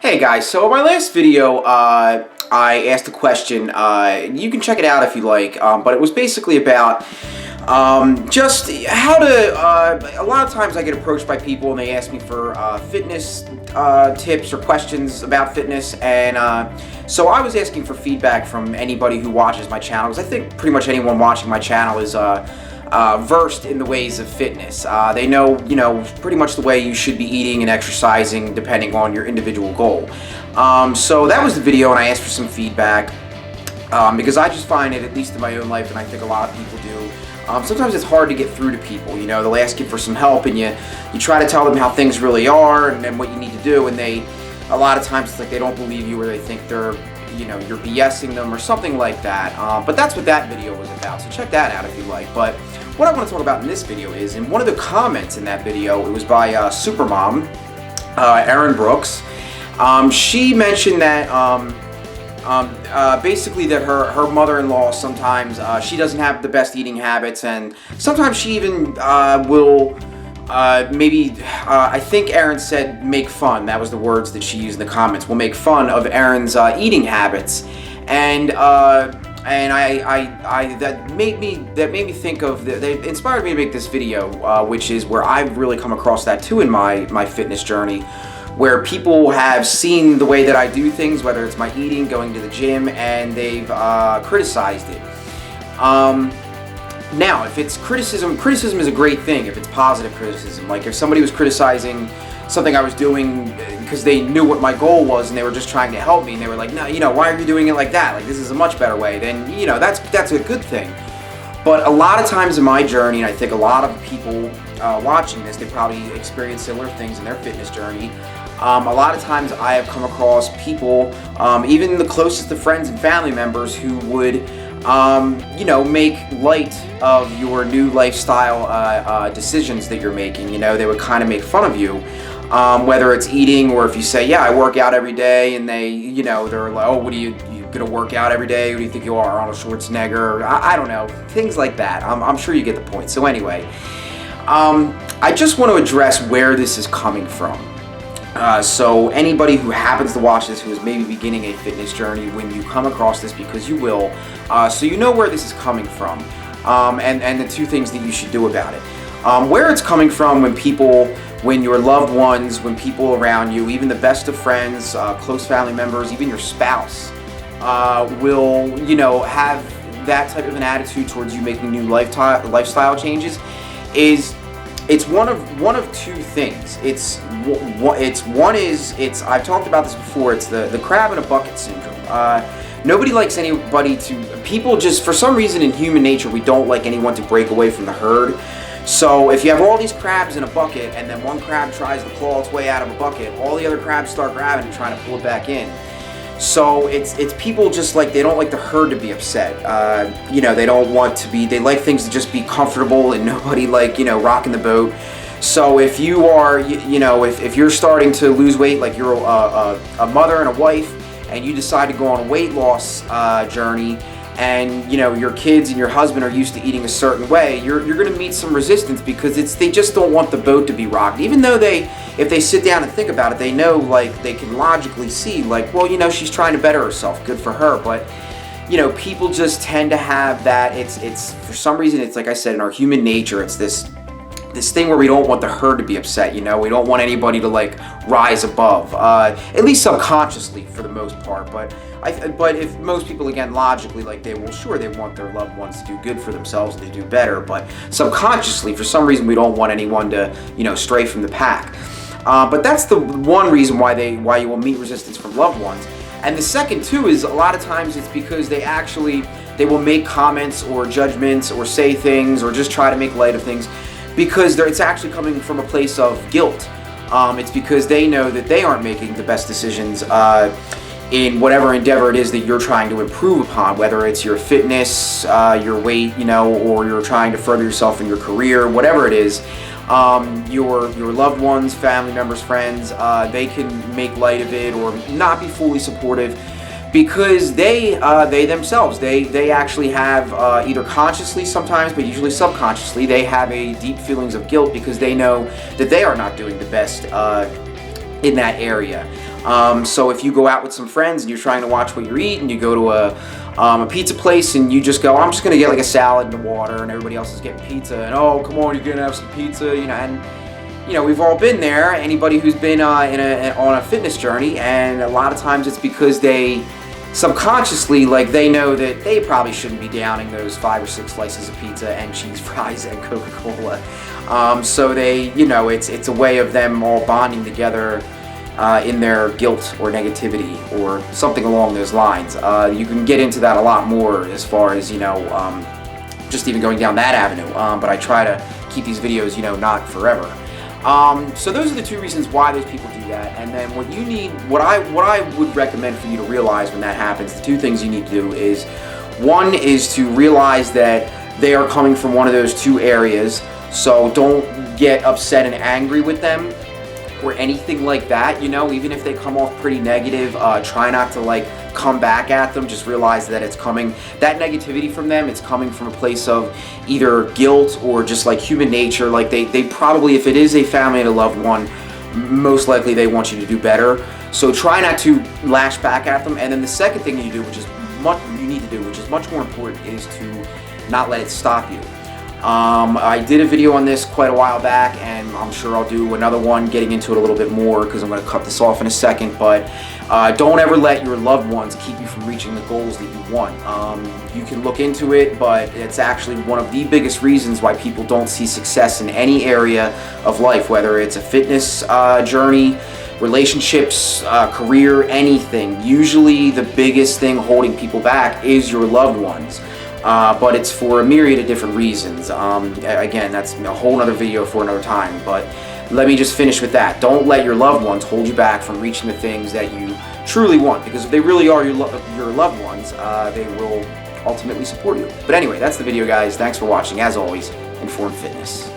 Hey guys, so in my last video, I asked a question. You can check it out if you like, but it was basically about just how to. A lot of times I get approached by people and they ask me for fitness tips or questions about fitness, and so I was asking for feedback from anybody who watches my channel, because I think pretty much anyone watching my channel is versed in the ways of fitness. They know, pretty much the way you should be eating and exercising depending on your individual goal. So that was the video, and I asked for some feedback because I just find it, at least in my own life, and I think a lot of people do, sometimes it's hard to get through to people. They'll ask you for some help, and you try to tell them how things really are and what you need to do, and a lot of times it's like they don't believe you, or they think you're BSing them or something like that. But that's what that video was about, so check that out if you like. But what I want to talk about in this video is, in one of the comments in that video, it was by Supermom, Erin Brooks. She mentioned that basically that her mother-in-law sometimes, she doesn't have the best eating habits, and sometimes she even will I think Erin said make fun. That was the words that she used in the comments. Will make fun of Erin's eating habits, and that made me think of they inspired me to make this video, which is where I've really come across that too in my fitness journey, where people have seen the way that I do things, whether it's my eating, going to the gym, and they've criticized it. Now, if it's criticism is a great thing if it's positive criticism. Like if somebody was criticizing something I was doing because they knew what my goal was and they were just trying to help me, and they were like, no, why are you doing it like that? Like, this is a much better way. Then, that's a good thing. But a lot of times in my journey, and I think a lot of people watching this, they probably experience similar things in their fitness journey. A lot of times I have come across people, even the closest of friends and family members, who would make light of your new lifestyle decisions that you're making. They would kind of make fun of you, whether it's eating, or if you say, yeah, I work out every day, and they're like, oh, what are you gonna work out every day? Who do you think you are, Arnold Schwarzenegger? I don't know, things like that. I'm sure you get the point. So anyway, I just want to address where this is coming from. So anybody who happens to watch this, who is maybe beginning a fitness journey, when you come across this, because you will, so you know where this is coming from, and the two things that you should do about it. Where it's coming from, when your loved ones, when people around you, even the best of friends, close family members, even your spouse, will, have that type of an attitude towards you making new lifestyle changes, is it's one of two things. I've talked about this before. It's the crab in a bucket syndrome. Nobody likes people just, for some reason in human nature, we don't like anyone to break away from the herd. So if you have all these crabs in a bucket, and then one crab tries to claw its way out of a bucket, all the other crabs start grabbing and trying to pull it back in. So it's people just like, they don't like the herd to be upset. They don't want to be, they like things to just be comfortable and nobody rocking the boat. So if you are, if you're starting to lose weight, like you're a mother and a wife, and you decide to go on a weight loss journey, and your kids and your husband are used to eating a certain way, you're going to meet some resistance, because they just don't want the boat to be rocked. Even though if they sit down and think about it, they know, they can logically see, well, she's trying to better herself, good for her. But people just tend to have that. It's for some reason, it's like I said, in our human nature, it's this thing where we don't want the herd to be upset. We don't want anybody to rise above, at least subconsciously for the most part. But if most people, again, logically, they want their loved ones to do good for themselves and to do better. But subconsciously, for some reason, we don't want anyone to stray from the pack. But that's the one reason why you will meet resistance from loved ones. And the second too is, a lot of times it's because they will make comments or judgments or say things or just try to make light of things, because it's actually coming from a place of guilt. It's because they know that they aren't making the best decisions in whatever endeavor it is that you're trying to improve upon, whether it's your fitness, your weight, or you're trying to further yourself in your career, whatever it is. Your loved ones, family members, friends, they can make light of it or not be fully supportive, because they themselves, they actually have, either consciously sometimes, but usually subconsciously, they have a deep feelings of guilt, because they know that they are not doing the best in that area. So if you go out with some friends and you're trying to watch what you eat, and you go to a pizza place and you just go, I'm just gonna get like a salad and a water, and everybody else is getting pizza, and oh, come on, you're gonna have some pizza, you know, and you know, we've all been there. Anybody who's been on a fitness journey, and a lot of times it's because they subconsciously, like, they know that they probably shouldn't be downing those 5 or 6 slices of pizza and cheese fries and Coca-Cola. So they, you know, it's a way of them all bonding together in their guilt or negativity or something along those lines. You can get into that a lot more as far as, you know, just even going down that avenue. But I try to keep these videos, you know, not forever. So those are the 2 reasons why those people do that. And then what you need, what I would recommend for you to realize when that happens, the 2 things you need to do is, one is to realize that they are coming from one of those 2 areas. So don't get upset and angry with them or anything like that, you know, even if they come off pretty negative, try not to like come back at them. Just realize that it's coming, that negativity from them, it's coming from a place of either guilt or just like human nature. Like they probably, if it is a family and a loved one, most likely they want you to do better. So try not to lash back at them. And then the second thing you do, which is much more important, is to not let it stop you. I did a video on this quite a while back, and I'm sure I'll do another one getting into it a little bit more, because I'm going to cut this off in a second. But don't ever let your loved ones keep you from reaching the goals that you want. You can look into it, but it's actually one of the biggest reasons why people don't see success in any area of life, whether it's a fitness journey, relationships, career, anything. Usually the biggest thing holding people back is your loved ones. But it's for a myriad of different reasons. Again, that's a whole other video for another time, but let me just finish with that. Don't let your loved ones hold you back from reaching the things that you truly want, because if they really are your loved ones, they will ultimately support you. But anyway, that's the video, guys. Thanks for watching. As always, Informed Fitness.